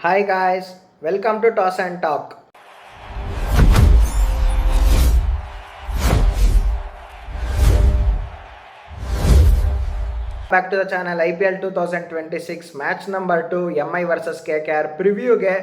Hi guys, welcome to Toss and Talk. Back to the channel IPL 2026 match number 2 MI versus KKR ಪ್ರಿವ್ಯೂಗೆ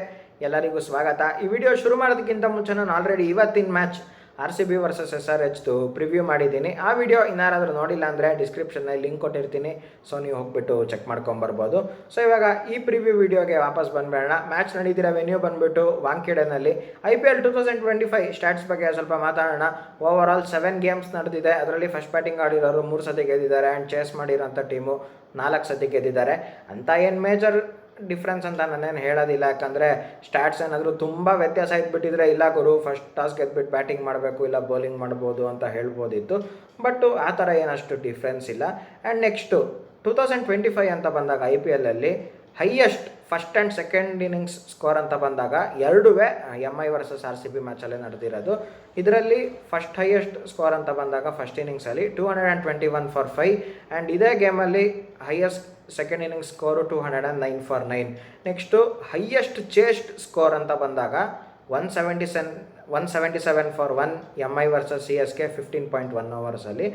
ಎಲ್ಲರಿಗೂ ಸ್ವಾಗತ. ಈ video ಶುರು ಮಾಡೋದಕ್ಕಿಂತ ಮುಂಚೆ ನಾನು ಆಲ್ರೆಡಿ ಇವತ್ತಿನ ಮ್ಯಾಚ್ RCB ವರ್ಸಸ್ SRHದು ಪ್ರಿವ್ಯೂ ಮಾಡಿದ್ದೀನಿ. ಆ ವಿಡಿಯೋ ಇನ್ನಾರಾದರೂ ನೋಡಿಲ್ಲ ಅಂದರೆ ಡಿಸ್ಕ್ರಿಪ್ಷನ್ನಲ್ಲಿ ಲಿಂಕ್ ಕೊಟ್ಟಿರ್ತೀನಿ, ಸೊ ನೀವು ಹೋಗ್ಬಿಟ್ಟು ಚೆಕ್ ಮಾಡ್ಕೊಂಬರ್ಬೋದು. ಸೊ ಇವಾಗ ಈ ಪ್ರಿವ್ಯೂ ವಿಡಿಯೋಗೆ ವಾಪಸ್ ಬಂದ್ಬೇಡ. ಮ್ಯಾಚ್ ನಡೀತಿರೋ ವೆನ್ಯೂ ಬಂದುಬಿಟ್ಟು ವಾಂಖೇಡೆನಲ್ಲಿ. IPL 2025 ಸ್ಟ್ಯಾಟ್ಸ್ ಬಗ್ಗೆ ಸ್ವಲ್ಪ ಮಾತಾಡೋಣ. ಓವರ್ ಆಲ್ 7 ಗೇಮ್ಸ್ ನಡೆದಿದೆ. ಅದರಲ್ಲಿ ಫಸ್ಟ್ ಬ್ಯಾಟಿಂಗ್ ಆಡಿರೋರು 3 ಸತಿ ಗೆದ್ದಿದ್ದಾರೆ ಆ್ಯಂಡ್ ಚೇಸ್ ಮಾಡಿರೋಂಥ ಟೀಮು 4 ಸತಿ ಗೆದ್ದಿದ್ದಾರೆ. ಅಂತ ಏನು ಮೇಜರ್ ಡಿಫ್ರೆನ್ಸ್ ಅಂತ ನಾನೇನು ಹೇಳೋದಿಲ್ಲ, ಯಾಕಂದರೆ ಸ್ಟ್ಯಾಟ್ಸ್ ಏನಾದರೂ ತುಂಬ ವ್ಯತ್ಯಾಸ ಇದ್ಬಿಟ್ಟಿದ್ರೆ ಇಲ್ಲ ಗುರು ಫಸ್ಟ್ ಟಾಸ್ ಗೆದ್ಬಿಟ್ಟು ಬ್ಯಾಟಿಂಗ್ ಮಾಡಬೇಕು ಇಲ್ಲ ಬೌಲಿಂಗ್ ಮಾಡ್ಬೋದು ಅಂತ ಹೇಳ್ಬೋದಿತ್ತು. ಬಟ್ಟು ಆ ಥರ ಏನಷ್ಟು ಡಿಫ್ರೆನ್ಸ್ ಇಲ್ಲ. ಆ್ಯಂಡ್ ನೆಕ್ಸ್ಟು 2025 ಅಂತ ಬಂದಾಗ IPLಲ್ಲಿ highest first and second innings score ಅಂತ ಬಂದಾಗ ಎರಡೂ MI ವರ್ಸಸ್ RCB ಮ್ಯಾಚಲ್ಲೇ ನಡೆದಿರೋದು. ಇದರಲ್ಲಿ ಫಸ್ಟ್ ಹೈಯೆಸ್ಟ್ ಸ್ಕೋರ್ ಅಂತ ಬಂದಾಗ ಫಸ್ಟ್ ಇನ್ನಿಂಗ್ಸಲ್ಲಿ 221 ಫಾರ್ 5 ಆ್ಯಂಡ್ ಇದೇ ಗೇಮಲ್ಲಿ highest second innings score 209 for 9. Next highest chased score ಅಂತ ಬಂದಾಗ 177 ಫಾರ್ 1 MI ವರ್ಸಸ್ CSK 15.1 ಓವರ್ಸಲ್ಲಿ.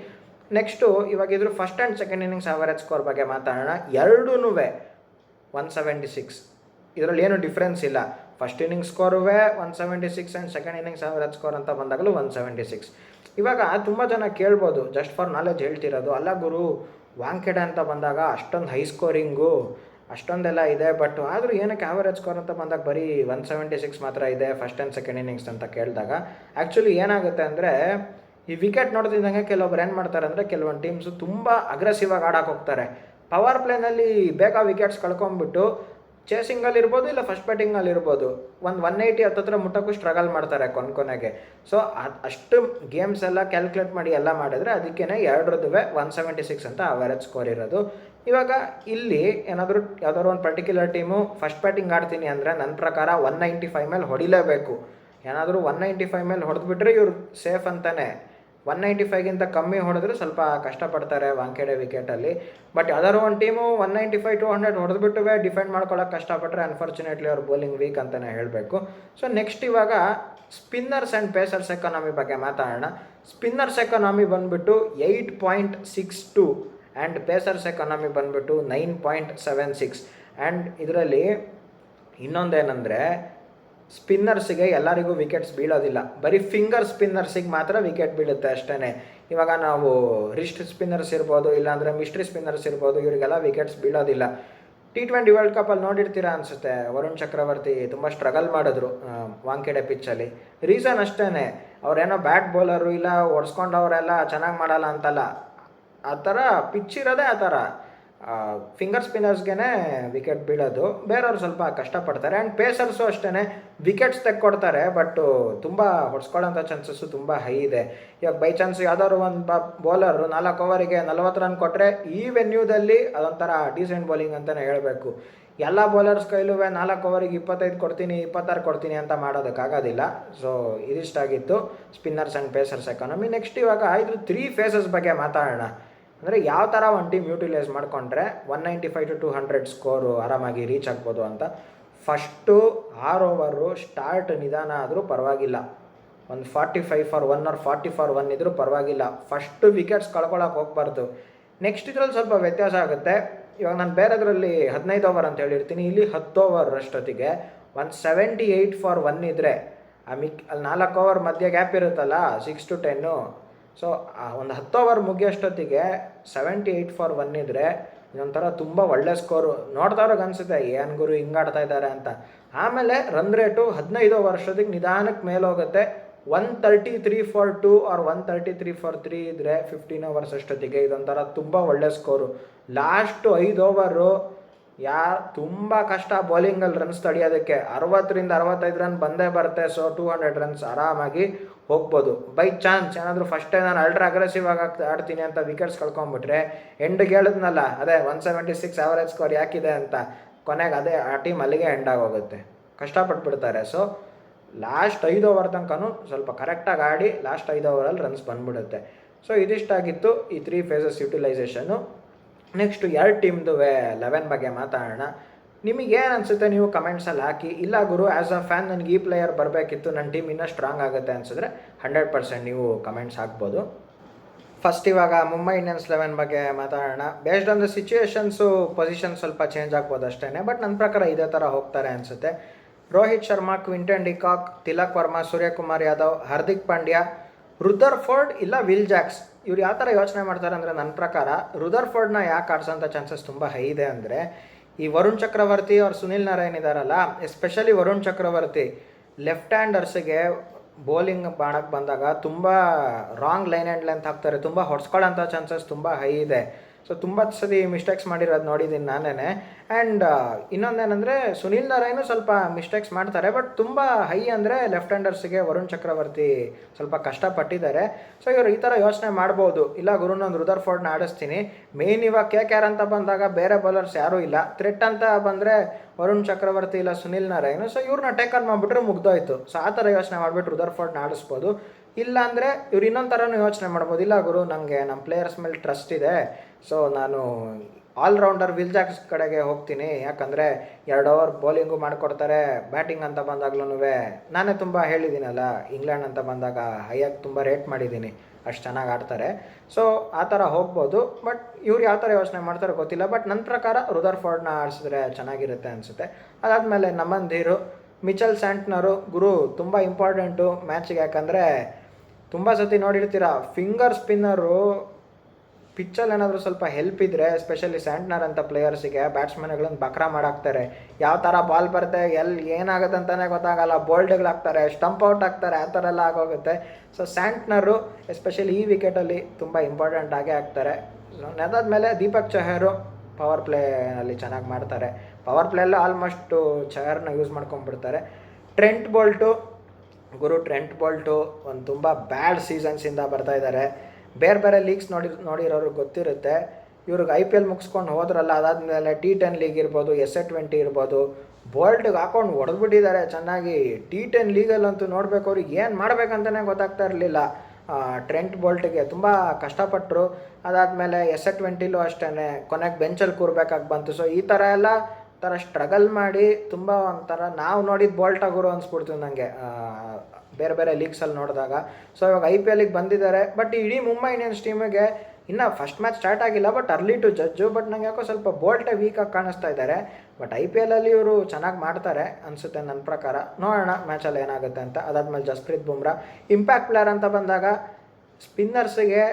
ನೆಕ್ಸ್ಟು ಇವಾಗ ಇದ್ರ first and second innings average score ಬಗ್ಗೆ ಮಾತಾಡೋಣ. ಎರಡೂ 176. ಇದರಲ್ಲಿ ಏನು ಡಿಫ್ರೆನ್ಸ್ ಇಲ್ಲ. First innings score 176 and second innings average score ಅಂತ ಬಂದಾಗಲೂ 176. ಇವಾಗ ತುಂಬ ಜನ ಕೇಳ್ಬೋದು, ಜಸ್ಟ್ ಫಾರ್ ನಾಲೆಜ್ ಹೇಳ್ತಿರೋದು, ಅಲ್ಲ ಗುರು ವಾಂಖೇಡೆ ಅಂತ ಬಂದಾಗ ಅಷ್ಟೊಂದು ಹೈ ಸ್ಕೋರಿಂಗು ಅಷ್ಟೊಂದೆಲ್ಲ ಇದೆ, ಬಟ್ ಆದರೂ ಏನಕ್ಕೆ ಆವರೇಜ್ ಸ್ಕೋರ್ ಅಂತ ಬಂದಾಗ ಬರೀ 176 ಮಾತ್ರ ಇದೆ ಫಸ್ಟ್ ಆ್ಯಂಡ್ ಸೆಕೆಂಡ್ ಇನ್ನಿಂಗ್ಸ್ ಅಂತ ಕೇಳಿದಾಗ ಆ್ಯಕ್ಚುಲಿ ಏನಾಗುತ್ತೆ ಅಂದರೆ ಈ ವಿಕೆಟ್ ನೋಡ್ತಿದ್ದಂಗೆ ಕೆಲವೊಬ್ರು ಏನು ಮಾಡ್ತಾರೆ ಅಂದರೆ ಕೆಲವೊಂದು ಟೀಮ್ಸು ತುಂಬ ಅಗ್ರೆಸಿವ್ ಆಗಿ ಆಡೋಕೆ ಹೋಗ್ತಾರೆ. ಪವರ್ ಪ್ಲೇನಲ್ಲಿ ಬೇಗ ವಿಕೆಟ್ಸ್ ಕಳ್ಕೊಂಬಿಟ್ಟು ಚೇಸಿಂಗಲ್ಲಿ ಇರ್ಬೋದು ಇಲ್ಲ ಫಸ್ಟ್ ಬ್ಯಾಟಿಂಗಲ್ಲಿ ಇರ್ಬೋದು 180 ಹತ್ತತ್ರ ಮುಟ್ಟೋಕ್ಕೂ ಸ್ಟ್ರಗಲ್ ಮಾಡ್ತಾರೆ ಕೊನೆಗೆ. ಸೊ ಅಷ್ಟು ಗೇಮ್ಸ್ ಎಲ್ಲ ಕ್ಯಾಲ್ಕುಲೇಟ್ ಮಾಡಿ ಎಲ್ಲ ಮಾಡಿದ್ರೆ ಅದಕ್ಕೇ ಎರಡರದ್ದು 176 ಅಂತ ಅವರೇಜ್ ಸ್ಕೋರ್ ಇರೋದು. ಇವಾಗ ಇಲ್ಲಿ ಏನಾದರೂ ಯಾವುದಾದ್ರು ಒಂದು ಪರ್ಟಿಕ್ಯುಲರ್ ಟೀಮು ಫಸ್ಟ್ ಬ್ಯಾಟಿಂಗ್ ಆಡ್ತೀನಿ ಅಂದರೆ ನನ್ನ ಪ್ರಕಾರ 195 ಮೇಲೆ ಹೊಡಿಲೇಬೇಕು. ಏನಾದರೂ 195 ಮೇಲೆ ಹೊಡೆದ್ಬಿಟ್ರೆ ಇವ್ರು ಸೇಫ್ ಅಂತಾನೆ. 195ಗಿಂತ ಕಮ್ಮಿ ಹೊಡೆದ್ರೆ ಸ್ವಲ್ಪ ಕಷ್ಟಪಡ್ತಾರೆ ವಾಂಖೇಡೆ ವಿಕೆಟಲ್ಲಿ. ಬಟ್ ಯಾವ್ದಾದ್ರು ಒಂದು ಟೀಮು 195 200 ಹೊಡೆದ್ಬಿಟ್ಟು ಡಿಫೆಂಡ್ ಮಾಡ್ಕೊಳ್ಳೋಕೆ ಕಷ್ಟಪಟ್ಟರೆ ಅನ್ಫಾರ್ಚುನೇಟ್ಲಿ ಅವ್ರ ಬೌಲಿಂಗ್ ವೀಕ್ ಅಂತಲೇ ಹೇಳಬೇಕು. ಸೊ ನೆಕ್ಸ್ಟ್ ಇವಾಗ ಸ್ಪಿನ್ನರ್ಸ್ ಆ್ಯಂಡ್ ಪೇಸರ್ಸ್ ಎಕಾನಮಿ ಬಗ್ಗೆ ಮಾತಾಡೋಣ. ಸ್ಪಿನ್ನರ್ಸ್ ಎಕಾನಮಿ ಬಂದುಬಿಟ್ಟು 8.62 ಆ್ಯಂಡ್ ಪೇಸರ್ಸ್ ಎಕಾನಮಿ ಬಂದುಬಿಟ್ಟು 9.76. ಆ್ಯಂಡ್ ಇದರಲ್ಲಿ ಇನ್ನೊಂದೇನೆಂದರೆ ಸ್ಪಿನ್ನರ್ಸಿಗೆ ಎಲ್ಲರಿಗೂ ವಿಕೆಟ್ಸ್ ಬೀಳೋದಿಲ್ಲ, ಬರೀ ಫಿಂಗರ್ ಸ್ಪಿನ್ನರ್ಸಿಗೆ ಮಾತ್ರ ವಿಕೆಟ್ ಬೀಳುತ್ತೆ ಅಷ್ಟೇ. ಇವಾಗ ನಾವು ರಿಸ್ಟ್ ಸ್ಪಿನ್ನರ್ಸ್ ಇರ್ಬೋದು ಇಲ್ಲಾಂದರೆ ಮಿಸ್ಟ್ರಿ ಸ್ಪಿನ್ನರ್ಸ್ ಇರ್ಬೋದು, ಇವರಿಗೆಲ್ಲ ವಿಕೆಟ್ಸ್ ಬೀಳೋದಿಲ್ಲ. T20 ವರ್ಲ್ಡ್ ಕಪ್ಪಲ್ಲಿ ನೋಡಿರ್ತೀರಾ ಅನಿಸುತ್ತೆ, ವರುಣ್ ಚಕ್ರವರ್ತಿ ತುಂಬ ಸ್ಟ್ರಗಲ್ ಮಾಡಿದ್ರು ವಾಂಖೇಡೆ ಪಿಚ್ಚಲ್ಲಿ. ರೀಸನ್ ಅಷ್ಟೇ, ಅವರೇನೋ ಬ್ಯಾಟ್ ಬೌಲರು ಇಲ್ಲ ಹೊಡ್ಸ್ಕೊಂಡವರೆಲ್ಲ ಚೆನ್ನಾಗಿ ಮಾಡಲ್ಲ ಅಂತಲ್ಲ, ಆ ಥರ ಪಿಚ್ ಇರೋದೇ ಆ ಥರ. ಫಿಂಗರ್ ಸ್ಪಿನ್ನರ್ಸ್ಗೆ ವಿಕೆಟ್ ಬೀಳೋದು, ಬೇರೆಯವ್ರು ಸ್ವಲ್ಪ ಕಷ್ಟಪಡ್ತಾರೆ. ಆ್ಯಂಡ್ ಪೇಸರ್ಸು ಅಷ್ಟೇ ವಿಕೆಟ್ಸ್ ತೆಕ್ಕೊಡ್ತಾರೆ, ಬಟ್ಟು ತುಂಬ ಹೊಡ್ಸ್ಕೊಳ್ಳೋಂಥ ಚಾನ್ಸಸ್ಸು ತುಂಬ ಹೈ ಇದೆ. ಇವಾಗ ಬೈ ಚಾನ್ಸ್ ಯಾವ್ದಾದ್ರು ಒಂದು ಬೌಲರು 4 ಓವರಿಗೆ 40 ರನ್ ಕೊಟ್ಟರೆ ಈ ವೆನ್ಯೂದಲ್ಲಿ ಅದೊಂಥರ ಡೀಸೆಂಟ್ ಬೌಲಿಂಗ್ ಅಂತಲೇ ಹೇಳಬೇಕು. ಎಲ್ಲ ಬೌಲರ್ಸ್ ಕೈಲೂ 4 ಓವರಿಗೆ 25 ಕೊಡ್ತೀನಿ 26 ಕೊಡ್ತೀನಿ ಅಂತ ಮಾಡೋದಕ್ಕಾಗೋದಿಲ್ಲ. ಸೊ ಇದಿಷ್ಟಾಗಿತ್ತು spinners and pacers economy. Next ಇವಾಗ ಇದು 3 ಫೇಸಸ್ ಬಗ್ಗೆ ಮಾತಾಡೋಣ. ಅಂದರೆ ಯಾವ ಥರ ಒಂದು ಟೀಮ್ ಯೂಟಿಲೈಸ್ ಮಾಡಿಕೊಂಡ್ರೆ 195 to 200 ಸ್ಕೋರು ಆರಾಮಾಗಿ ರೀಚ್ ಆಗ್ಬೋದು ಅಂತ. ಫಸ್ಟು 6 ಓವರು ಸ್ಟಾರ್ಟ್ ನಿಧಾನ ಆದರೂ ಪರವಾಗಿಲ್ಲ, ಒಂದು 45 ಫಾರ್ 1 or 40 ಫಾರ್ 1 ಇದ್ರೂ ಪರವಾಗಿಲ್ಲ. ಫಸ್ಟು ವಿಕೆಟ್ಸ್ ಕಳ್ಕೊಳಕ್ಕೆ ಹೋಗ್ಬಾರ್ದು. ನೆಕ್ಸ್ಟ್ ಇದ್ರಲ್ಲಿ ಸ್ವಲ್ಪ ವ್ಯತ್ಯಾಸ ಆಗುತ್ತೆ. ಇವಾಗ ನಾನು ಬೇರೆದ್ರಲ್ಲಿ 15 ಓವರ್ ಅಂತ ಹೇಳಿರ್ತೀನಿ, ಇಲ್ಲಿ 10 ಓವರ್ ಅಷ್ಟೊತ್ತಿಗೆ 178 ಫಾರ್ 1 ಇದ್ದರೆ ಅಲ್ಲಿ 4 ಓವರ್ ಮಧ್ಯೆ ಗ್ಯಾಪ್ ಇರುತ್ತಲ್ಲ 6 to 10. ಸೊ ಒಂದು 10 ಓವರ್ ಮುಗಿಯೋಷ್ಟೊತ್ತಿಗೆ 78 ಫಾರ್ 1 ಇದ್ದರೆ ಇದೊಂಥರ ತುಂಬ ಒಳ್ಳೆ ಸ್ಕೋರು. ನೋಡ್ದವ್ರಿಗೆ ಅನಿಸುತ್ತೆ ಏನು ಗುರು ಹಿಂಗಾಡ್ತಾ ಇದ್ದಾರೆ ಅಂತ. ಆಮೇಲೆ ರನ್ ರೇಟು 15 ಓವರ್ ಅಷ್ಟೊತ್ತಿಗೆ ನಿಧಾನಕ್ಕೆ ಮೇಲೆ ಹೋಗುತ್ತೆ. 133 ಫಾರ್ 2 ಆರ್ 133 ಫಾರ್ 3 ಇದ್ದರೆ 15 ಓವರ್ಸ್ ಅಷ್ಟೊತ್ತಿಗೆ ಇದೊಂಥರ ತುಂಬ ಒಳ್ಳೆ ಸ್ಕೋರು. ಲಾಸ್ಟು 5 ಓವರು ತುಂಬ ಕಷ್ಟ ಬೌಲಿಂಗಲ್ಲಿ ರನ್ಸ್ ತಡೆಯೋದಕ್ಕೆ. 60ರಿಂದ 65 ರನ್ ಬಂದೇ ಬರುತ್ತೆ. ಸೊ 200 ರನ್ಸ್ ಆರಾಮಾಗಿ ಹೋಗ್ಬೋದು. ಬೈ ಚಾನ್ಸ್ ಏನಾದರೂ ಫಸ್ಟೇ ನಾನು ಅಲ್ಟ್ರಾ ಅಗ್ರೆಸಿವ್ ಆಗಿ ಆಡ್ತೀನಿ ಅಂತ ವಿಕೆಟ್ಸ್ ಕಳ್ಕೊಂಬಿಟ್ರೆ ಎಂಡ್ಗೆ ಹೇಳಿದ್ನಲ್ಲ ಅದೇ 176 ಆವರೇಜ್ ಸ್ಕೋರ್ ಯಾಕಿದೆ ಅಂತ, ಕೊನೆಗೆ ಅದೇ ಆ ಟೀಮ್ ಅಲ್ಲಿಗೆ ಎಂಡಾಗೋಗುತ್ತೆ, ಕಷ್ಟಪಟ್ಬಿಡ್ತಾರೆ. ಸೊ ಲಾಸ್ಟ್ 5 ಓವರ್ ತನಕನೂ ಸ್ವಲ್ಪ ಕರೆಕ್ಟಾಗಿ ಆಡಿ ಲಾಸ್ಟ್ 5 ಓವರಲ್ಲಿ ರನ್ಸ್ ಬಂದ್ಬಿಡುತ್ತೆ. ಸೊ ಇದಿಷ್ಟಾಗಿತ್ತು ಈ 3 ಫೇಸಸ್ ಯುಟಿಲೈಸೇಷನ್ನು. ನೆಕ್ಸ್ಟು 2 ಟೀಮ್ದು 11 ಬಗ್ಗೆ ಮಾತಾಡೋಣ. ನಿಮಗೇನು ಅನಿಸುತ್ತೆ ನೀವು ಕಮೆಂಟ್ಸಲ್ಲಿ ಹಾಕಿ. ಇಲ್ಲ ಗುರು ಆ್ಯಸ್ ಅ ಫ್ಯಾನ್ ನನಗೆ ಈ ಪ್ಲೇಯರ್ ಬರಬೇಕಿತ್ತು, ನನ್ನ ಟೀಮ್ ಇನ್ನೂ ಸ್ಟ್ರಾಂಗ್ ಆಗುತ್ತೆ ಅನಿಸಿದ್ರೆ 100% ನೀವು ಕಮೆಂಟ್ಸ್ ಹಾಕ್ಬೋದು. ಫಸ್ಟ್ ಇವಾಗ ಮುಂಬೈ ಇಂಡಿಯನ್ಸ್ 11 ಬಗ್ಗೆ ಮಾತಾಡೋಣ. Based on the situations position ಸ್ವಲ್ಪ ಚೇಂಜ್ ಆಗ್ಬೋದು ಅಷ್ಟೇ, ಬಟ್ ನನ್ನ ಪ್ರಕಾರ ಇದೇ ಥರ ಹೋಗ್ತಾರೆ ಅನಿಸುತ್ತೆ. Rohit Sharma, Quinton de Kock, Tilak Varma, Suryakumar Yadav, Hardik Pandya, Rutherford ಇಲ್ಲ ವಿಲ್ ಜಾಕ್ಸ್. ಇವ್ರು ಯಾವ ಥರ ಯೋಚನೆ ಮಾಡ್ತಾರೆ ಅಂದರೆ, ನನ್ನ ಪ್ರಕಾರ ರುದರ್ಫೋರ್ಡ್ನ ಯಾಕೆ ಆಡ್ಸೋಂಥ ಚಾನ್ಸಸ್ ತುಂಬ ಹೈ ಇದೆ ಅಂದರೆ, ಈ ವರುಣ್ ಚಕ್ರವರ್ತಿ ಅವ್ರು ಸುನಿಲ್ ನಾರಾಯಣ್ ಇದ್ದಾರಲ್ಲ, ಎಸ್ಪೆಷಲಿ ವರುಣ್ ಚಕ್ರವರ್ತಿ ಲೆಫ್ಟ್ ಹ್ಯಾಂಡರ್ಸಿಗೆ ಬೌಲಿಂಗ್ ಮಾಡಕ್ಕೆ ಬಂದಾಗ ತುಂಬ ರಾಂಗ್ ಲೈನ್ ಆ್ಯಂಡ್ ಲೆಂತ್ ಹಾಕ್ತಾರೆ, ತುಂಬ ಹೊಡ್ಸ್ಕೊಳ್ಳೋಂಥ ಚಾನ್ಸಸ್ ತುಂಬ ಹೈ ಇದೆ. ಸೊ ತುಂಬ ಸತಿ ಮಿಸ್ಟೇಕ್ಸ್ ಮಾಡಿರೋದು ನೋಡಿದ್ದೀನಿ ನಾನೇ. ಆ್ಯಂಡ್ ಇನ್ನೊಂದೇನೆಂದರೆ ಸುನಿಲ್ ನಾರಾಯಣು ಸ್ವಲ್ಪ ಮಿಸ್ಟೇಕ್ಸ್ ಮಾಡ್ತಾರೆ, ಬಟ್ ತುಂಬ ಹೈ ಅಂದರೆ ಲೆಫ್ಟ್ ಹ್ಯಾಂಡರ್ಸಿಗೆ ವರುಣ್ ಚಕ್ರವರ್ತಿ ಸ್ವಲ್ಪ ಕಷ್ಟಪಟ್ಟಿದ್ದಾರೆ. ಸೊ ಇವರು ಈ ಥರ ಯೋಚನೆ ಮಾಡ್ಬೋದು, ಇಲ್ಲ ಗುರುನೊಂದು ರುದರ್ಫೋರ್ಡ್ನ ಆಡಿಸ್ತೀನಿ, ಮೇನ್ ಇವಾಗ KKR ಅಂತ ಬಂದಾಗ ಬೇರೆ ಬೌಲರ್ಸ್ ಯಾರೂ ಇಲ್ಲ, ಥ್ರೆಟ್ ಅಂತ ಬಂದರೆ ವರುಣ್ ಚಕ್ರವರ್ತಿ ಇಲ್ಲ ಸುನಿಲ್ ನಾರಾಯಣ್. ಸೊ ಇವ್ರನ್ನ ಟೇಕನ್ ಮಾಡಿಬಿಟ್ರೆ ಮುಗ್ದೋಯ್ತು. ಸೊ ಆ ಥರ ಯೋಚನೆ ಮಾಡಿಬಿಟ್ಟು ರುದರ್ಫೋರ್ಡ್ನ ಆಡಿಸ್ಬೋದು. ಇಲ್ಲ ಅಂದರೆ ಇವ್ರು ಇನ್ನೊಂದು ಥರನೂ ಯೋಚನೆ ಮಾಡ್ಬೋದು, ಇಲ್ಲ ಗುರು ನನಗೆ ನಮ್ಮ ಪ್ಲೇಯರ್ಸ್ ಮೇಲೆ ಟ್ರಸ್ಟ್ ಇದೆ, ಸೊ ನಾನು ಆಲ್ರೌಂಡರ್ ವಿಲ್ ಜಾಕ್ಸ್ ಕಡೆಗೆ ಹೋಗ್ತೀನಿ, ಯಾಕಂದರೆ 2 ಓವರ್ ಬೌಲಿಂಗು ಮಾಡಿಕೊಡ್ತಾರೆ, ಬ್ಯಾಟಿಂಗ್ ಅಂತ ಬಂದಾಗ್ಲೂ ನಾನೇ ತುಂಬ ಹೇಳಿದ್ದೀನಲ್ಲ, ಇಂಗ್ಲೆಂಡ್ ಅಂತ ಬಂದಾಗ ಹೈಯಾಗಿ ತುಂಬ ರೇಟ್ ಮಾಡಿದ್ದೀನಿ, ಅಷ್ಟು ಚೆನ್ನಾಗಿ ಆಡ್ತಾರೆ. ಸೊ ಆ ಥರ ಹೋಗ್ಬೋದು, ಬಟ್ ಇವ್ರು ಯಾವ ಥರ ಯೋಚನೆ ಮಾಡ್ತಾರೋ ಗೊತ್ತಿಲ್ಲ. ಬಟ್ ನನ್ನ ಪ್ರಕಾರ ರುದರ್ಫೋರ್ಡ್ನ ಆಡಿಸಿದ್ರೆ ಚೆನ್ನಾಗಿರುತ್ತೆ ಅನಿಸುತ್ತೆ. ಅದಾದಮೇಲೆ ನಮ್ಮಂದಿರು ಮಿಚೆಲ್ ಸ್ಯಾಂಟ್ನರು, ಗುರು ತುಂಬ ಇಂಪಾರ್ಟೆಂಟು ಮ್ಯಾಚಿಗೆ, ಯಾಕಂದರೆ ತುಂಬ ಸತಿ ನೋಡಿರ್ತೀರ ಫಿಂಗರ್ ಸ್ಪಿನ್ನರು ಪಿಚ್ಚಲ್ಲಿ ಏನಾದರೂ ಸ್ವಲ್ಪ ಹೆಲ್ಪ್ ಇದ್ದರೆ, ಎಸ್ಪೆಷಲಿ ಸ್ಯಾಂಟ್ನರ್ ಅಂತ ಪ್ಲೇಯರ್ಸಿಗೆ ಬ್ಯಾಟ್ಸ್ಮನ್ಗಳನ್ನು ಬಕ್ರಾ ಮಾಡಾಕ್ತಾರೆ. ಯಾವ ಥರ ಬಾಲ್ ಬರುತ್ತೆ, ಎಲ್ಲಿ ಏನಾಗುತ್ತೆ ಅಂತಲೇ ಗೊತ್ತಾಗಲ್ಲ, ಬೋಲ್ಡ್ಗಳಾಗ್ತಾರೆ, ಸ್ಟಂಪ್ ಔಟ್ ಆಗ್ತಾರೆ, ಆ ಥರ ಎಲ್ಲ ಆಗೋಗುತ್ತೆ. ಸೊ ಸ್ಯಾಂಟ್ನರು ಎಸ್ಪೆಷಲಿ ಈ ವಿಕೆಟಲ್ಲಿ ತುಂಬ ಇಂಪಾರ್ಟೆಂಟ್ ಆಗೇ ಆಗ್ತಾರೆ. ಅದಾದಮೇಲೆ ದೀಪಕ್ ಚಹರು ಪವರ್ ಪ್ಲೇನಲ್ಲಿ ಚೆನ್ನಾಗಿ ಮಾಡ್ತಾರೆ, ಪವರ್ ಪ್ಲೇಯಲ್ಲೂ ಆಲ್ಮೋಸ್ಟು ಚಹರ್ನ ಯೂಸ್ ಮಾಡ್ಕೊಂಡ್ಬಿಡ್ತಾರೆ. ಟ್ರೆಂಟ್ ಬೋಲ್ಟು ಒಂದು ತುಂಬ ಬ್ಯಾಡ್ ಸೀಸನ್ಸಿಂದ ಬರ್ತಾಯಿದ್ದಾರೆ. ಬೇರೆ ಲೀಗ್ಸ್ ನೋಡಿರೋರಿಗೆ ಗೊತ್ತಿರುತ್ತೆ. ಇವ್ರಿಗೆ IPL ಮುಗಿಸ್ಕೊಂಡು ಹೋದ್ರಲ್ಲ, ಅದಾದಮೇಲೆ T10 ಲೀಗ್ ಇರ್ಬೋದು, SA20 ಇರ್ಬೋದು, ಬೋಲ್ಟ್ಗೆ ಹಾಕೊಂಡು ಹೊಡೆದ್ಬಿಟ್ಟಿದ್ದಾರೆ ಚೆನ್ನಾಗಿ. T10 ಲೀಗಲ್ಲಂತೂ ನೋಡಬೇಕು, ಅವ್ರಿಗೆ ಏನು ಮಾಡಬೇಕಂತಲೇ ಗೊತ್ತಾಗ್ತಾ ಇರಲಿಲ್ಲ. ಟ್ರೆಂಟ್ ಬೋಲ್ಟ್ಗೆ ತುಂಬ ಕಷ್ಟಪಟ್ಟರು. ಅದಾದಮೇಲೆ SA20ಲೂ ಅಷ್ಟೇ ಕೊನೆಗೆ ಬೆಂಚಲ್ಲಿ ಕೂರ್ಬೇಕಾಗಿ ಬಂತು. ಸೊ ಈ ಥರ ಎಲ್ಲ ಸ್ಟ್ರಗಲ್ ಮಾಡಿ ತುಂಬ ಒಂಥರ ನಾವು ನೋಡಿದ ಬೋಲ್ಟ್ ಆಗೋರು ಅನ್ಸ್ಬಿಡ್ತೀವಿ ನನಗೆ ಬೇರೆ ಲೀಗ್ಸಲ್ಲಿ ನೋಡಿದಾಗ. ಸೊ ಇವಾಗ IPLಗೆ ಬಂದಿದ್ದಾರೆ, ಬಟ್ ಇಡೀ ಮುಂಬೈ ಇಂಡಿಯನ್ಸ್ ಟೀಮಿಗೆ ಇನ್ನೂ ಫಸ್ಟ್ ಮ್ಯಾಚ್ ಸ್ಟಾರ್ಟ್ ಆಗಿಲ್ಲ, but early to judge. But ನಂಗೆ ಯಾಕೋ ಸ್ವಲ್ಪ ಬೋಲ್ಟೇ ವೀಕಾಗಿ ಕಾಣಿಸ್ತಾ ಇದ್ದಾರೆ. ಬಟ್ IPLಲ್ಲಿ ಇವರು ಚೆನ್ನಾಗಿ ಮಾಡ್ತಾರೆ ಅನಿಸುತ್ತೆ ನನ್ನ ಪ್ರಕಾರ. ನೋಡೋಣ ಮ್ಯಾಚಲ್ಲಿ ಏನಾಗುತ್ತೆ ಅಂತ. ಅದಾದಮೇಲೆ ಜಸ್ಪ್ರೀತ್ ಬುಮ್ರಾ ಇಂಪ್ಯಾಕ್ಟ್ ಪ್ಲೇಯರ್ ಅಂತ ಬಂದಾಗ ಸ್ಪಿನ್ನರ್ಸಿಗೆ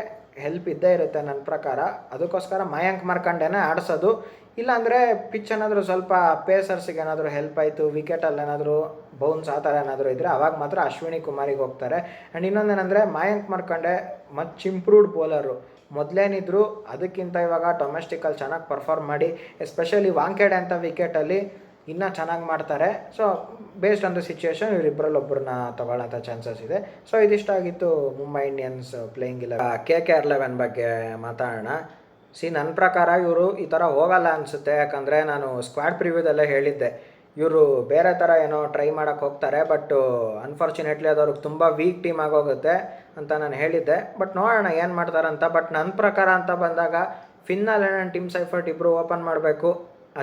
ಹೆಲ್ಪ್ ಇದ್ದೇ ಇರುತ್ತೆ ನನ್ನ ಪ್ರಕಾರ. ಅದಕ್ಕೋಸ್ಕರ ಮಯಾಂಕ್ ಮಾರ್ಕಂಡೇನೆ ಆಡಿಸೋದು. ಇಲ್ಲಾಂದರೆ ಪಿಚ್ ಏನಾದರೂ ಸ್ವಲ್ಪ ಪೇಸರ್ಸಿಗೆ ಏನಾದರೂ ಹೆಲ್ಪ್ ಆಯಿತು, ವಿಕೆಟಲ್ಲಿ ಏನಾದರೂ ಬೌನ್ಸ್ ಆ ಥರ ಏನಾದರೂ ಇದ್ದರೆ ಅವಾಗ ಮಾತ್ರ ಅಶ್ವಿನಿ ಕುಮಾರಿಗೆ ಹೋಗ್ತಾರೆ. ಆ್ಯಂಡ್ ಇನ್ನೊಂದೇನೆಂದರೆ Mayank Markande much improved bowler. ಮೊದಲೇನಿದ್ರು ಅದಕ್ಕಿಂತ ಇವಾಗ ಡೊಮೆಸ್ಟಿಕಲ್ಲಿ ಚೆನ್ನಾಗಿ ಪರ್ಫಾರ್ಮ್ ಮಾಡಿ, ಎಸ್ಪೆಷಲಿ ವಾಂಖೇಡೆ ಅಂತ ವಿಕೆಟಲ್ಲಿ ಇನ್ನೂ ಚೆನ್ನಾಗಿ ಮಾಡ್ತಾರೆ. So based on the situation ಇವರಿಬ್ಬರಲ್ಲಿ ಒಬ್ಬರನ್ನ ತೊಗೊಳ್ಳೋಂಥ ಚಾನ್ಸಸ್ ಇದೆ. ಸೊ ಇದಿಷ್ಟಾಗಿತ್ತು ಮುಂಬೈ ಇಂಡಿಯನ್ಸ್ ಪ್ಲೇಯಿಂಗ್ 11. KKR 11 ಬಗ್ಗೆ ಮಾತಾಡೋಣ. ನನ್ನ ಪ್ರಕಾರ ಇವರು ಈ ಥರ ಹೋಗಲ್ಲ ಅನಿಸುತ್ತೆ, ಯಾಕಂದರೆ ನಾನು ಸ್ಕ್ವಾಡ್ ಪ್ರಿವ್ಯೂದಲ್ಲೇ ಹೇಳಿದ್ದೆ ಇವರು ಬೇರೆ ಥರ ಏನೋ ಟ್ರೈ ಮಾಡೋಕ್ಕೆ ಹೋಗ್ತಾರೆ, ಬಟ್ ಅನ್ಫಾರ್ಚುನೇಟ್ಲಿ ಅದು ಅವ್ರಿಗೆ ತುಂಬ ವೀಕ್ ಟೀಮ್ ಆಗೋಗುತ್ತೆ ಅಂತ ನಾನು ಹೇಳಿದ್ದೆ. ಬಟ್ ನೋಡೋಣ ಏನು ಮಾಡ್ತಾರಂತ. ಬಟ್ ನನ್ನ ಪ್ರಕಾರ ಅಂತ ಬಂದಾಗ ಫಿನ್ ಅಲೆನ್, ಟಿಮ್ ಸೈಫರ್ಟ್ ಇಬ್ಬರು ಓಪನ್ ಮಾಡಬೇಕು,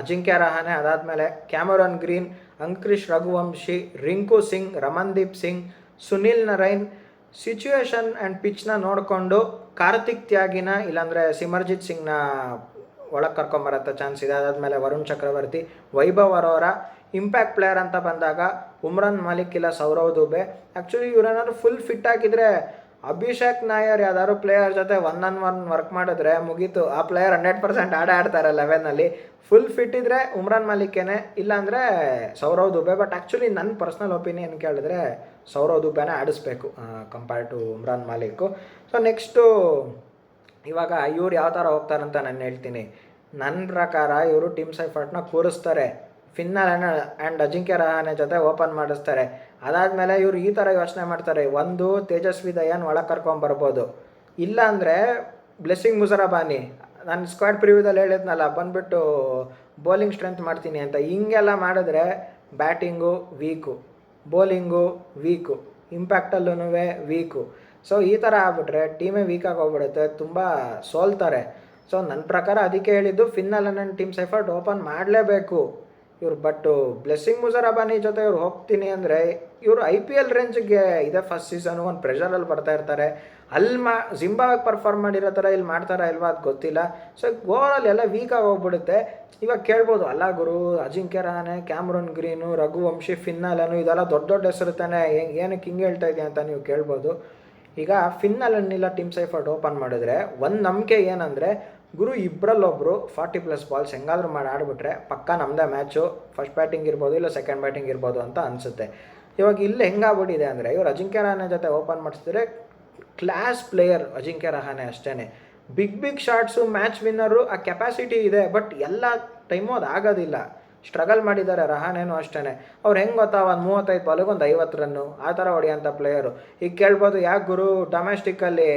ಅಜಿಂಕ್ಯ ರಹಾನೆ, ಅದಾದಮೇಲೆ Cameron Green, Angkrish Raghuvanshi, Rinku Singh, Ramandeep Singh, Sunil Narine. Situation and ಪಿಚ್ನ ನೋಡಿಕೊಂಡು ಕಾರ್ತಿಕ್ ತ್ಯಾಗಿನ ಇಲ್ಲಾಂದರೆ ಸಿಮರ್ಜಿತ್ ಸಿಂಗ್ನ ಒಳಗೆ ಕರ್ಕೊಂಬರತ್ತ ಚಾನ್ಸ್ ಇದೆ. ಅದಾದಮೇಲೆ ವರುಣ್ ಚಕ್ರವರ್ತಿ, ವೈಭವ್ ಅರೋರಾ. ಇಂಪ್ಯಾಕ್ಟ್ ಪ್ಲೇಯರ್ ಅಂತ ಬಂದಾಗ ಉಮ್ರಾನ್ ಮಾಲಿಕ್ ಇಲ್ಲ ಸೌರವ್ ದುಬೆ. ಆ್ಯಕ್ಚುಲಿ ಇವರೇನಾದ್ರು ಫುಲ್ ಫಿಟ್ ಆಗಿದ್ರೆ ಅಭಿಷೇಕ್ ನಾಯರ್ ಯಾವ್ದಾದ್ರು ಪ್ಲೇಯರ್ ಜೊತೆ 1-on-1 ವರ್ಕ್ ಮಾಡಿದ್ರೆ ಮುಗೀತು, ಆ ಪ್ಲೇಯರ್ 100% ಆಡ್ತಾರೆ 11ನಲ್ಲಿ. ಫುಲ್ ಫಿಟ್ ಇದ್ದರೆ ಉಮ್ರಾನ್ ಮಾಲಿಕ್ಕೇನೆ, ಇಲ್ಲಾಂದರೆ ಸೌರವ್ ದುಬೆ. ಬಟ್ ಆ್ಯಕ್ಚುಲಿ ನನ್ನ ಪರ್ಸ್ನಲ್ ಒಪಿನಿಯನ್ ಕೇಳಿದ್ರೆ ಸೌರವ್ ದುಬೆನೇ ಆಡಿಸ್ಬೇಕು compare to Umran Malik. So next ಇವಾಗ ಇವ್ರು ಯಾವ ಥರ ಹೋಗ್ತಾರಂತ ನಾನು ಹೇಳ್ತೀನಿ. ನನ್ನ ಪ್ರಕಾರ ಇವರು ಟಿಮ್ ಸೈಫರ್ಟ್ನ ಕೂರಿಸ್ತಾರೆ, Finn Allen and Ajinkya Rahane ಜೊತೆ ಓಪನ್ ಮಾಡಿಸ್ತಾರೆ. ಅದಾದಮೇಲೆ ಇವರು ಈ ಥರ ಯೋಚನೆ ಮಾಡ್ತಾರೆ, ಒಂದು ತೇಜಸ್ವಿ ದಯಾನ್ ಒಳಗೆ ಕರ್ಕೊಂಬರ್ಬೋದು, ಇಲ್ಲಾಂದರೆ ಬ್ಲೆಸ್ಸಿಂಗ್ ಮುಜರಾಬಾನಿ. ನಾನು ಸ್ಕ್ವಾಡ್ ಪ್ರಿವ್ಯೂದಲ್ಲಿ ಹೇಳಿದ್ನಲ್ಲ ಬಂದುಬಿಟ್ಟು ಬೌಲಿಂಗ್ ಸ್ಟ್ರೆಂತ್ ಮಾಡ್ತೀನಿ ಅಂತ. ಹಿಂಗೆಲ್ಲ ಮಾಡಿದ್ರೆ ಬ್ಯಾಟಿಂಗು ವೀಕು, ಬೌಲಿಂಗು ವೀಕು, ಇಂಪ್ಯಾಕ್ಟಲ್ಲೂ ವೀಕು. ಸೊ ಈ ಥರ ಆಗ್ಬಿಟ್ರೆ ಟೀಮೇ ವೀಕಾಗಿ ಹೋಗ್ಬಿಡುತ್ತೆ, ತುಂಬ ಸೋಲ್ತಾರೆ. ಸೊ ನನ್ನ ಪ್ರಕಾರ ಅದಕ್ಕೆ ಹೇಳಿದ್ದು Finn Allen and Tim Seifert open ಮಾಡಲೇಬೇಕು. ಇವ್ರು ಬಟ್ಟು ಬ್ಲೆಸ್ಸಿಂಗ್ ಮುಜರಾಬಾನಿ ಜೊತೆ ಇವ್ರು ಹೋಗ್ತೀನಿ ಅಂದರೆ ಇವರು IPL ರೇಂಜ್ಗೆ ಇದೆ ಫಸ್ಟ್ ಸೀಸನು ಒಂದು ಪ್ರೆಷರಲ್ಲಿ ಬರ್ತಾ ಇರ್ತಾರೆ. ಅಲ್ಲಿ ಜಿಂಬಾಬ್ವೆಗೆ ಪರ್ಫಾರ್ಮ್ ಮಾಡಿರೋ ಥರ ಇಲ್ಲಿ ಮಾಡ್ತಾರಾ ಇಲ್ವಾ ಅದು ಗೊತ್ತಿಲ್ಲ. ಸೊ ಓವರಾಲ್ ಎಲ್ಲ ವೀಕಾಗಿ ಹೋಗ್ಬಿಡುತ್ತೆ. ಇವಾಗ ಕೇಳ್ಬೋದು, ಅಲ್ಲ ಗುರು ಅಜಿಂಕ್ಯ ರಹಾನೆ, ಕ್ಯಾಮ್ರನ್ ಗ್ರೀನು, ರಘುವಂಶಿ, ಫಿನ್ನಾಲನು ಇದೆಲ್ಲ ದೊಡ್ಡ ದೊಡ್ಡ ಹೆಸರು ತಾನೆ, ಏನಕ್ಕೆ ಹಿಂಗೆ ಹೇಳ್ತಾ ಇದೆಯಾ ಅಂತ ನೀವು ಕೇಳ್ಬೋದು. ಈಗ ಫಿನ್ನಾಲನ್ನೆಲ್ಲ ಟೀಮ್ ಸೈಫರ್ಟ್ ಓಪನ್ ಮಾಡಿದ್ರೆ ಒಂದು ನಂಬಿಕೆ ಏನಂದರೆ, ಗುರು ಇಬ್ಬರಲ್ಲೊಬ್ಬರು 40+ ಬಾಲ್ಸ್ ಹೆಂಗಾದ್ರೂ ಮಾಡಿ ಆಡ್ಬಿಟ್ರೆ ಪಕ್ಕ ನಮ್ಮದೇ ಮ್ಯಾಚು, ಫಸ್ಟ್ ಬ್ಯಾಟಿಂಗ್ ಇರ್ಬೋದು ಇಲ್ಲ ಸೆಕೆಂಡ್ ಬ್ಯಾಟಿಂಗ್ ಇರ್ಬೋದು ಅಂತ ಅನಿಸುತ್ತೆ. ಇವಾಗ ಇಲ್ಲಿ ಹೆಂಗಾಗ್ಬಿಟ್ಟಿದೆ ಅಂದರೆ, ಇವರು ಅಜಿಂಕ್ಯ ರಹಾನೆ ಜೊತೆ ಓಪನ್ ಮಾಡಿಸಿದ್ರೆ ಕ್ಲಾಸ್ ಪ್ಲೇಯರ್ ಅಜಿಂಕ್ಯ ರಹಾನೆ ಅಷ್ಟೇ. ಬಿಗ್ ಶಾಟ್ಸು, ಮ್ಯಾಚ್ ವಿನ್ನರು ಆ ಕೆಪಾಸಿಟಿ ಇದೆ, ಬಟ್ ಎಲ್ಲ ಟೈಮು ಅದು ಆಗೋದಿಲ್ಲ. ಸ್ಟ್ರಗಲ್ ಮಾಡಿದ್ದಾರೆ ರಹಾನೇನು ಅಷ್ಟೇ. ಅವ್ರು ಹೆಂಗೆ ಗೊತ್ತಾ, ಒಂದು 35 ಬಾಲಿಗೆ ಒಂದು 50 ರನ್ನು ಆ ಥರ ಹೊಡೆಯೋಂಥ ಪ್ಲೇಯರು. ಈಗ ಕೇಳ್ಬೋದು, ಯಾಕೆ ಗುರು ಡೊಮೆಸ್ಟಿಕ್ಕಲ್ಲಿ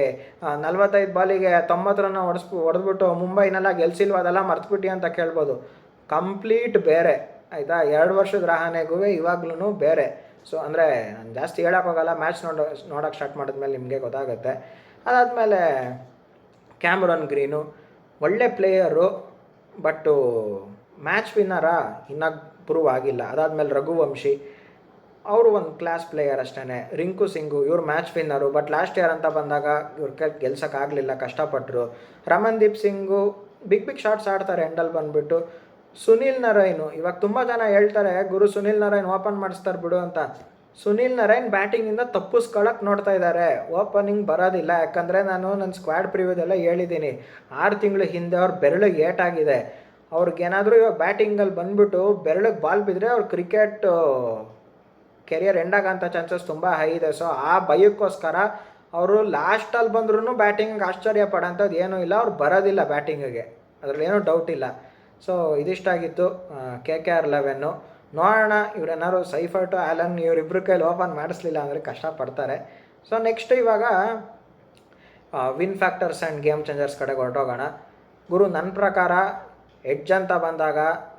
45 ಬಾಲಿಗೆ 90 ರನ್ನ ಹೊಡೆದ್ಬಿಟ್ಟು ಮುಂಬೈನೆಲ್ಲ ಗೆಲ್ಸಿಲ್ವ, ಅದೆಲ್ಲ ಮರ್ತ್ಬಿಟ್ಟು ಅಂತ ಕೇಳ್ಬೋದು. ಕಂಪ್ಲೀಟ್ ಬೇರೆ ಆಯಿತಾ. 2 ವರ್ಷದ ರಹಾನೆಗೂ ಇವಾಗ್ಲೂ ಬೇರೆ. ಸೊ ಅಂದರೆ ನಾನು ಜಾಸ್ತಿ ಹೇಳೋಕ್ಕೋಗಲ್ಲ, ಮ್ಯಾಚ್ ನೋಡೋಕ್ಕೆ ಸ್ಟಾರ್ಟ್ ಮಾಡಿದ್ಮೇಲೆ ನಿಮಗೆ ಗೊತ್ತಾಗುತ್ತೆ. ಅದಾದಮೇಲೆ ಕ್ಯಾಮ್ರನ್ ಗ್ರೀನು ಒಳ್ಳೆ ಪ್ಲೇಯರು, ಬಟ್ಟು ಮ್ಯಾಚ್ ವಿನ್ನರಾ ಇನ್ನೂ ಪ್ರೂವ್ ಆಗಿಲ್ಲ. ಅದಾದಮೇಲೆ ರಘುವಂಶಿ ಅವರು ಒಂದು ಕ್ಲಾಸ್ ಪ್ಲೇಯರ್ ಅಷ್ಟೇ. ರಿಂಕು ಸಿಂಗು ಇವ್ರು match winner, but last year ಅಂತ ಬಂದಾಗ ಇವ್ರ ಗೆಲ್ಸೋಕ್ಕಾಗಲಿಲ್ಲ, ಕಷ್ಟಪಟ್ಟರು. ರಮನ್ದೀಪ್ ಸಿಂಗು ಬಿಗ್ ಶಾಟ್ಸ್ ಆಡ್ತಾರೆ ಎಂಡಲ್ಲಿ ಬಂದುಬಿಟ್ಟು. ಸುನಿಲ್ ನರೈನು ಇವಾಗ ತುಂಬ ಜನ ಹೇಳ್ತಾರೆ, ಗುರು ಸುನಿಲ್ ನರೈನ್ ಓಪನ್ ಮಾಡಿಸ್ತಾರೆ ಬಿಡು ಅಂತ. ಸುನಿಲ್ ನರೈನ್ ಬ್ಯಾಟಿಂಗಿಂದ ತಪ್ಪಿಸ್ಕೊಳ್ಳೋಕೆ ನೋಡ್ತಾ ಇದ್ದಾರೆ, ಓಪನಿಂಗ್ ಬರೋದಿಲ್ಲ. ಯಾಕಂದರೆ ನಾನು ನನ್ನ ಸ್ಕ್ವಾಡ್ ಪ್ರಿವ್ಯೂದೆಲ್ಲ ಹೇಳಿದ್ದೀನಿ, 6 ತಿಂಗಳ ಹಿಂದೆ ಅವ್ರ ಬೆರಳಿಗೆ ಏಟಾಗಿದೆ. ಅವ್ರಿಗೇನಾದರೂ ಇವಾಗ ಬ್ಯಾಟಿಂಗಲ್ಲಿ ಬಂದುಬಿಟ್ಟು ಬೆರಳಿಗೆ ಬಾಲ್ ಬಿದ್ದರೆ ಅವ್ರ ಕ್ರಿಕೆಟ್ ಕೆರಿಯರ್ ಎಂಡ್ ಆಗೋಂಥ ಚಾನ್ಸಸ್ ತುಂಬ ಹೈ ಇದೆ. ಸೊ ಆ ಭಯಕ್ಕೋಸ್ಕರ ಅವರು ಲಾಸ್ಟಲ್ಲಿ ಬಂದ್ರೂ ಬ್ಯಾಟಿಂಗ್ ಆಶ್ಚರ್ಯ ಪಡೋಂಥದ್ದು ಏನೂ ಇಲ್ಲ, ಅವ್ರು ಬರೋದಿಲ್ಲ ಬ್ಯಾಟಿಂಗಿಗೆ, ಅದರಲ್ಲಿ ಏನೂ ಡೌಟ್ ಇಲ್ಲ. ಸೊ ಇದಿಷ್ಟಾಗಿತ್ತು KKR 11. ನೋಡೋಣ ಇವ್ರೇನಾದ್ರು ಸೈಫರ್ಟು ಆ್ಯಲನ್ ಇವರಿಬ್ಬರ ಕೈಲಿ ಓಪನ್ ಮಾಡಿಸ್ಲಿಲ್ಲ ಅಂದರೆ ಕಷ್ಟಪಡ್ತಾರೆ. ಸೊ ನೆಕ್ಸ್ಟ್ ಇವಾಗ win factors and game changers ಕಡೆಗೆ ಹೊರಟೋಗೋಣ. ಗುರು ನನ್ನ ಪ್ರಕಾರ ಎಡ್ಜ್ ಅಂತ ಬಂದಾಗ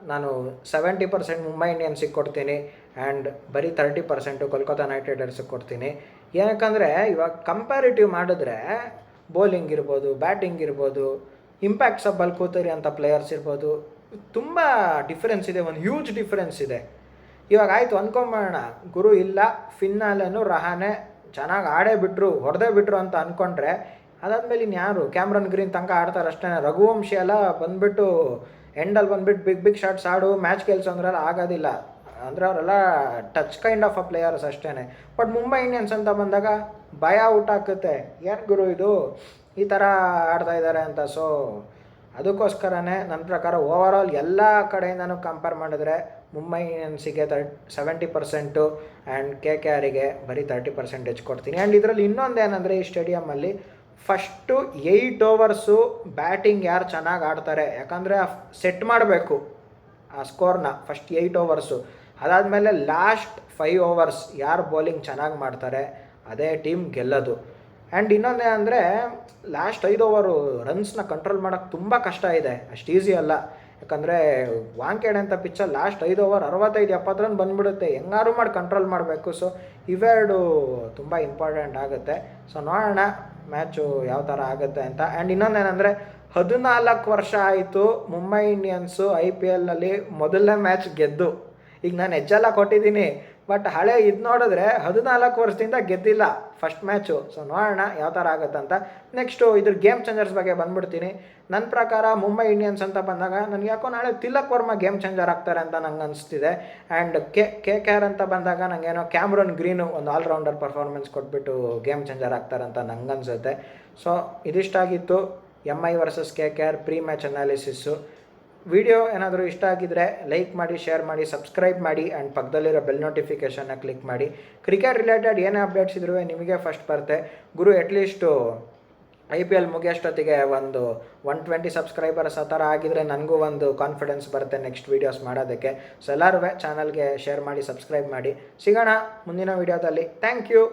ನಾನು 70% ಮುಂಬೈ ಇಂಡಿಯನ್ಸಿಗೆ ಕೊಡ್ತೀನಿ ಆ್ಯಂಡ್ ಬರೀ 30% ಕೋಲ್ಕತ್ತಾ ನೈಟ್ ರೈಡರ್ಸಿಗೆ ಕೊಡ್ತೀನಿ. ಏನಕ್ಕಂದರೆ ಇವಾಗ ಕಂಪ್ಯಾರಿಟಿವ್ ಮಾಡಿದ್ರೆ ಬೌಲಿಂಗ್ ಇರ್ಬೋದು, ಬ್ಯಾಟಿಂಗ್ ಇರ್ಬೋದು, ಇಂಪ್ಯಾಕ್ಟ್ ಸಬ್ಬಲ್ಲಿ ಕೂತರಿ ಅಂತ ಪ್ಲೇಯರ್ಸ್ ಇರ್ಬೋದು, ತುಂಬ ಡಿಫ್ರೆನ್ಸ್ ಇದೆ, ಒಂದು ಹ್ಯೂಜ್ ಡಿಫ್ರೆನ್ಸ್ ಇದೆ. ಇವಾಗ ಆಯಿತು ಅಂದ್ಕೊಂಬೋಣ, ಗುರು ಇಲ್ಲ ಫಿನ್ನಾಲನು ರಹಾನೆ ಚೆನ್ನಾಗಿ ಆಡೇ ಬಿಟ್ಟರು, ಹೊಡೆದೇ ಬಿಟ್ಟರು ಅಂತ ಅಂದ್ಕೊಂಡ್ರೆ, ಅದಾದಮೇಲೆ ಇನ್ಯಾರು ಕ್ಯಾಮ್ರನ್ ಗ್ರೀನ್ ತನಕ ಆಡ್ತಾರೆ ಅಷ್ಟೇ. ರಘುವಂಶಿ ಎಲ್ಲ ಬಂದುಬಿಟ್ಟು ಎಂಡಲ್ಲಿ ಬಂದುಬಿಟ್ಟು ಬಿಗ್ ಶಾಟ್ಸ್ ಆಡು ಮ್ಯಾಚ್ ಗೆಲ್ಸೋ ಅಂದ್ರೆಲ್ಲ ಆಗೋದಿಲ್ಲ. ಅಂದರೆ ಅವರೆಲ್ಲ touch kind of a players ಅಷ್ಟೇ. ಬಟ್ ಮುಂಬೈ ಇಂಡಿಯನ್ಸ್ ಅಂತ ಬಂದಾಗ ಭಯ ಔಟ್ ಹಾಕುತ್ತೆ, ಏನು ಗುರು ಇದು ಈ ಥರ ಆಡ್ತಾ ಇದ್ದಾರೆ ಅಂತ. ಸೊ ಅದಕ್ಕೋಸ್ಕರನೇ ನನ್ನ ಪ್ರಕಾರ ಓವರಾಲ್ ಎಲ್ಲ ಕಡೆಯಿಂದನೂ ಕಂಪೇರ್ ಮಾಡಿದ್ರೆ ಮುಂಬೈ ಇಂಡಿಯನ್ಸಿಗೆ 70% ಆ್ಯಂಡ್ KKRಗೆ ಬರೀ 30% ಕೊಡ್ತೀನಿ. ಆ್ಯಂಡ್ ಇದರಲ್ಲಿ ಇನ್ನೊಂದೇನೆಂದರೆ, ಈ ಸ್ಟೇಡಿಯಮಲ್ಲಿ ಫಸ್ಟು 8 ಓವರ್ಸು ಬ್ಯಾಟಿಂಗ್ ಯಾರು ಚೆನ್ನಾಗಿ ಆಡ್ತಾರೆ, ಯಾಕಂದರೆ ಸೆಟ್ ಮಾಡಬೇಕು ಆ ಸ್ಕೋರ್ನ ಫಸ್ಟ್ 8 ಓವರ್ಸು. ಅದಾದಮೇಲೆ ಲಾಸ್ಟ್ 5 ಓವರ್ಸ್ ಯಾರು ಬೌಲಿಂಗ್ ಚೆನ್ನಾಗಿ ಮಾಡ್ತಾರೆ ಅದೇ ಟೀಮ್ ಗೆಲ್ಲೋದು. ಆ್ಯಂಡ್ ಇನ್ನೊಂದೇನೆಂದರೆ, ಲಾಸ್ಟ್ 5 ಓವರು ರನ್ಸ್ನ ಕಂಟ್ರೋಲ್ ಮಾಡೋಕ್ಕೆ ತುಂಬ ಕಷ್ಟ ಇದೆ, ಅಷ್ಟು ಈಸಿ ಅಲ್ಲ. ಯಾಕಂದರೆ ವಾಂಖೇಡೆ ಅಂತ ಪಿಚ್ಚಲ್ಲಿ ಲಾಸ್ಟ್ 5 ಓವರ್ 65-70 ರನ್ ಬಂದುಬಿಡುತ್ತೆ, ಹೆಂಗಾರು ಮಾಡಿ ಕಂಟ್ರೋಲ್ ಮಾಡಬೇಕು. ಸೊ ಇವೆರಡು ತುಂಬ ಇಂಪಾರ್ಟೆಂಟ್ ಆಗುತ್ತೆ. ಸೊ ನೋಡೋಣ ಮ್ಯಾಚು ಯಾವ ಥರ ಆಗುತ್ತೆ ಅಂತ. ಆ್ಯಂಡ್ ಇನ್ನೊಂದೇನೆಂದರೆ, 14 ವರ್ಷ ಆಯಿತು ಮುಂಬೈ ಇಂಡಿಯನ್ಸು IPLನಲ್ಲಿ ಮೊದಲನೇ ಮ್ಯಾಚ್ ಗೆದ್ದು. ಈಗ ನಾನು ಹೆಜ್ಜೆಲ್ಲ ಕೊಟ್ಟಿದ್ದೀನಿ, ಬಟ್ ಹಳೆ ಇದು ನೋಡಿದ್ರೆ 14 ವರ್ಷದಿಂದ ಗೆದ್ದಿಲ್ಲ ಫಸ್ಟ್ ಮ್ಯಾಚು. ಸೊ ನೋಡೋಣ ಯಾವ ಥರ ಆಗುತ್ತಂತ. ನೆಕ್ಸ್ಟು ಇದ್ರ ಗೇಮ್ ಚೇಂಜರ್ಸ್ ಬಗ್ಗೆ ಬಂದುಬಿಡ್ತೀನಿ. ನನ್ನ ಪ್ರಕಾರ ಮುಂಬೈ ಇಂಡಿಯನ್ಸ್ ಅಂತ ಬಂದಾಗ ನನಗೆ ಯಾಕೋ ನಾಳೆ ತಿಲಕ್ ವರ್ಮಾ ಗೇಮ್ ಚೇಂಜರ್ ಆಗ್ತಾರೆ ಅಂತ ನಂಗೆ ಅನಿಸ್ತಿದೆ. ಆ್ಯಂಡ್ KKR ಅಂತ ಬಂದಾಗ ನನಗೇನೋ ಕ್ಯಾಮ್ರನ್ ಗ್ರೀನು ಒಂದು ಆಲ್ರೌಂಡರ್ ಪರ್ಫಾರ್ಮೆನ್ಸ್ ಕೊಟ್ಬಿಟ್ಟು ಗೇಮ್ ಚೇಂಜರ್ ಆಗ್ತಾರೆ ಅಂತ ನಂಗೆ ಅನಿಸುತ್ತೆ. ಸೊ ಇದಿಷ್ಟಾಗಿತ್ತು MI versus KKR pre match analysis. Video ಏನಾದರೂ ಇಷ್ಟ ಆಗಿದ್ದರೆ ಲೈಕ್ ಮಾಡಿ, ಶೇರ್ ಮಾಡಿ, ಸಬ್ಸ್ಕ್ರೈಬ್ ಮಾಡಿ ಆ್ಯಂಡ್ ಪಕ್ಕದಲ್ಲಿರೋ ಬೆಲ್ ನೋಟಿಫಿಕೇಷನ್ನ ಕ್ಲಿಕ್ ಮಾಡಿ. ಕ್ರಿಕೆಟ್ ರಿಲೇಟೆಡ್ ಏನೇ ಅಪ್ಡೇಟ್ಸ್ ಇದ್ರೂ ನಿಮಗೆ ಫಸ್ಟ್ ಬರುತ್ತೆ. ಗುರು ಅಟ್ಲೀಸ್ಟು IPL ಮುಗಿಯೋಷ್ಟೊತ್ತಿಗೆ ಒಂದು 120 ಸಬ್ಸ್ಕ್ರೈಬರ್ಸ್ ಆ ಥರ ಆಗಿದರೆ ನನಗೂ ಒಂದು ಕಾನ್ಫಿಡೆನ್ಸ್ ಬರುತ್ತೆ ನೆಕ್ಸ್ಟ್ ವೀಡಿಯೋಸ್ ಮಾಡೋದಕ್ಕೆ. ಸೊ ಎಲ್ಲರೂ ಚಾನಲ್ಗೆ ಶೇರ್ ಮಾಡಿ, ಸಬ್ಸ್ಕ್ರೈಬ್ ಮಾಡಿ. ಸಿಗೋಣ ಮುಂದಿನ ವೀಡಿಯೋದಲ್ಲಿ. Thank you.